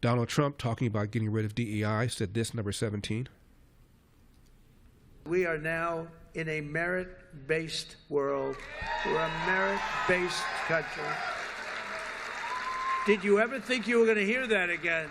Donald Trump, talking about getting rid of DEI, said this, number 17. We are now in a merit-based world. We're a merit-based country. Did you ever think you were going to hear that again?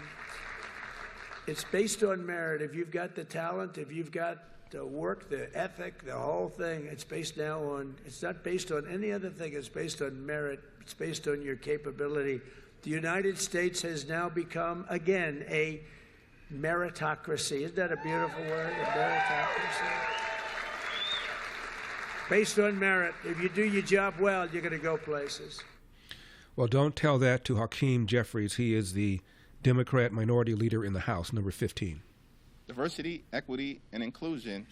It's based on merit. If you've got the talent, if you've got the work, the ethic, the whole thing, it's based now on, it's not based on any other thing. It's based on merit. It's based on your capability. The United States has now become, again, a meritocracy. Isn't that a beautiful word, a meritocracy? Based on merit. If you do your job well, you're going to go places. Well, don't tell that to Hakeem Jeffries. He is the Democrat minority leader in the House, number 15. Diversity, equity, and inclusion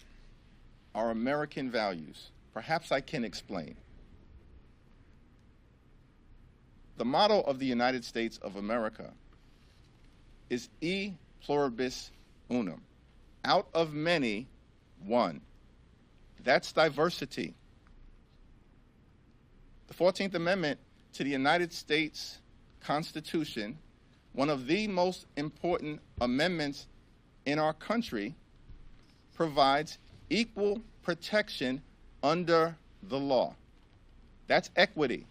are American values. Perhaps I can explain. The motto of the United States of America is E pluribus unum, out of many, one. That's diversity. The 14th Amendment to the United States Constitution, one of the most important amendments in our country, provides equal protection under the law. That's equity.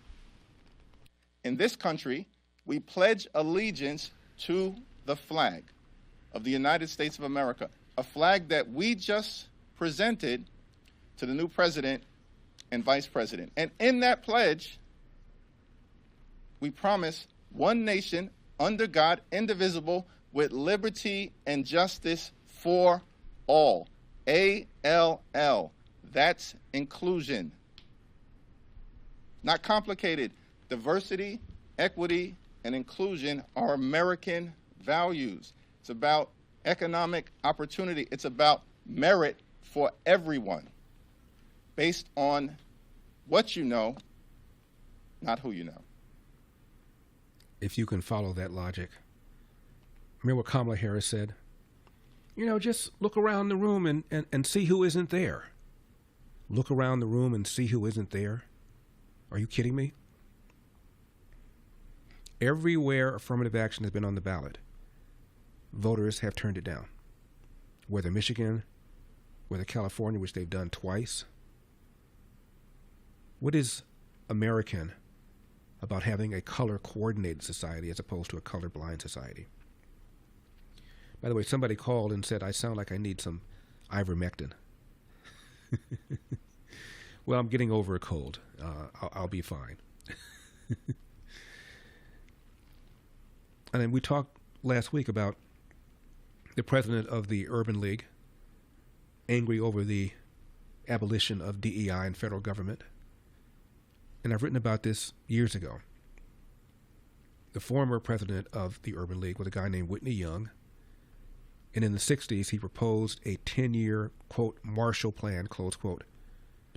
In this country, we pledge allegiance to the flag of the United States of America, a flag that we just presented to the new president and vice president. And in that pledge, we promise one nation under God, indivisible, with liberty and justice for all. ALL. That's inclusion. Not complicated. Diversity, equity, and inclusion are American values. It's about economic opportunity. It's about merit for everyone, based on what you know, not who you know. If you can follow that logic. Remember what Kamala Harris said? You know, just look around the room and see who isn't there. Look around the room and see who isn't there. Are you kidding me? Everywhere affirmative action has been on the ballot, voters have turned it down. Whether Michigan, whether California, which they've done twice. What is American about having a color-coordinated society as opposed to a colorblind society? By the way, somebody called and said, I sound like I need some ivermectin. Well, I'm getting over a cold. I'll be fine. And then we talked last week about the president of the Urban League angry over the abolition of DEI in federal government. And I've written about this years ago. The former president of the Urban League was a guy named Whitney Young. And in the 60s, he proposed a 10-year, quote, Marshall Plan, close quote,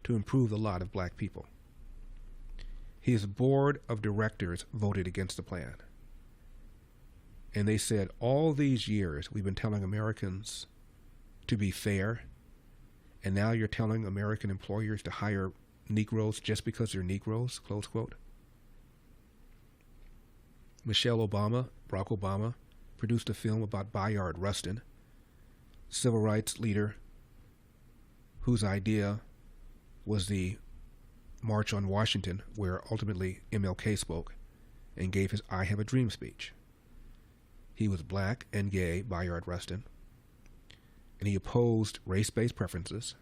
to improve the lot of black people. His board of directors voted against the plan. And they said, all these years we've been telling Americans to be fair, and now you're telling American employers to hire Negroes just because they're Negroes, close quote. Michelle Obama, Barack Obama, produced a film about Bayard Rustin, civil rights leader whose idea was the March on Washington, where ultimately MLK spoke and gave his I Have a Dream speech. He was black and gay, Bayard Rustin, and he opposed race-based preferences,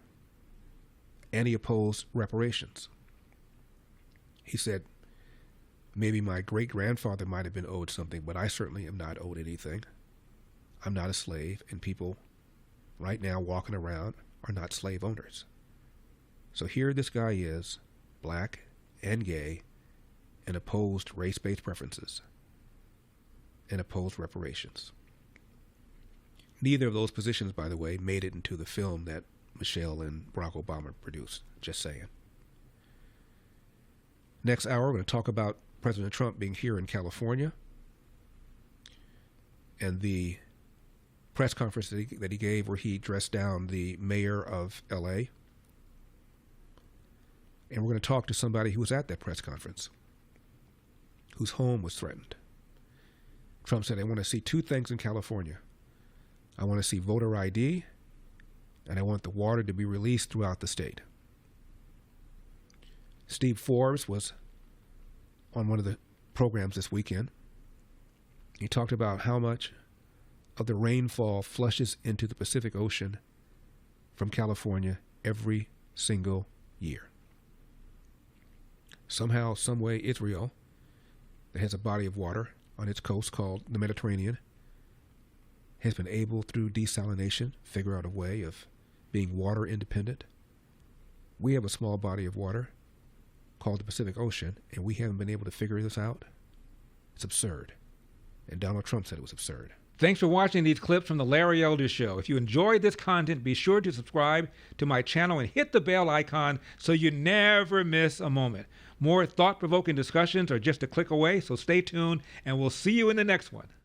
and he opposed reparations. He said, maybe my great-grandfather might have been owed something, but I certainly am not owed anything. I'm not a slave, and people right now walking around are not slave owners. So here this guy is, black and gay, and opposed race-based preferences, and opposed reparations. Neither of those positions, by the way, made it into the film that Michelle and Barack Obama produced. Just saying. Next hour, we're going to talk about President Trump being here in California and the press conference that he gave where he dressed down the mayor of L.A. And we're going to talk to somebody who was at that press conference, whose home was threatened. Trump said, I want to see two things in California. I want to see voter ID, and I want the water to be released throughout the state. Steve Forbes was on one of the programs this weekend. He talked about how much of the rainfall flushes into the Pacific Ocean from California every single year. Somehow, some way, Israel, that has a body of water on its coast called the Mediterranean, has been able, through desalination, figure out a way of being water independent. We have a small body of water called the Pacific Ocean, and we haven't been able to figure this out. It's absurd. And Donald Trump said it was absurd. Thanks for watching these clips from The Larry Elder Show. If you enjoyed this content, be sure to subscribe to my channel and hit the bell icon so you never miss a moment. More thought-provoking discussions are just a click away, so stay tuned, and we'll see you in the next one.